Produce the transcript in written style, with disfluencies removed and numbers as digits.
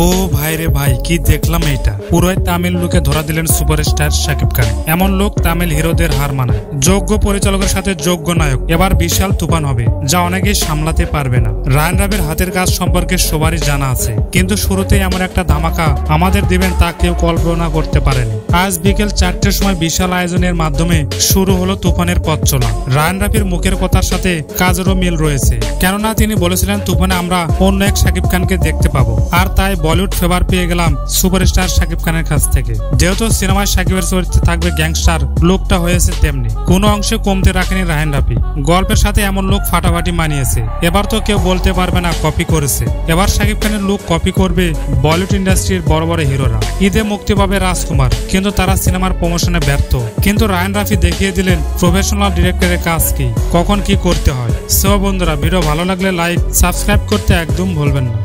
ও ভাই রে ভাই, কি দেখলাম এটা! পুরোই তামিল লুকে ধরা দিলেন সুপারস্টার শাকিব খান। এমন লোক তামিল হিরোদের হার মানায়। যোগ্য পরিচালকের সাথে যোগ্য নায়ক, এবার বিশাল তুফান হবে, যা অনেকেই সামলাতে পারবে না। রায়ন রাভির হাতের কাজ সম্পর্কে সবারই জানা আছে, কিন্তু শুরুতেই এমন একটা ধামাকা আমাদের দিবেন তা কেউ কল্পনা করতে পারেনি। আজ বিকেল 4টের সময় বিশাল আয়োজনের মাধ্যমে শুরু হলো তুফানের পথ চলা। রায়ন রাভির মুখের কথার সাথে কাজেরও মিল রয়েছে, কেননা তিনি বলেছিলেন তুফানে আমরা অন্য এক শাকিব খানকে দেখতে পাবো। আর তাই বলিউড ফেভার পেয়ে গেলাম সুপারস্টার শাকিব খানের কাছ থেকে। যেহেতু সিনেমায় শাকিবের চরিত্রে থাকবে গ্যাংস্টার, লোকটা হয়েছে তেমনি, কোনো অংশে কমতে রাখেনি রায়ন রাভি। গল্পের সাথে এমন লোক ফাটাফাটি মানিয়েছে, এবার তো কেউ বলতে পারবে না কপি করেছে। এবার শাকিব খানের লুক কপি করবে বলিউড ইন্ডাস্ট্রির বড় বড় হিরোরা। ঈদে মুক্তি পাবে রাজকুমার, কিন্তু তারা সিনেমার প্রমোশনে ব্যর্থ। কিন্তু রায়ন রাভি দেখিয়ে দিলেন প্রফেশনাল ডিরেক্টরের কাজ কি, কখন কি করতে হয়। সো বন্ধুরা, ভিডিও ভালো লাগলে লাইক, সাবস্ক্রাইব করতে একদম ভুলবেন না।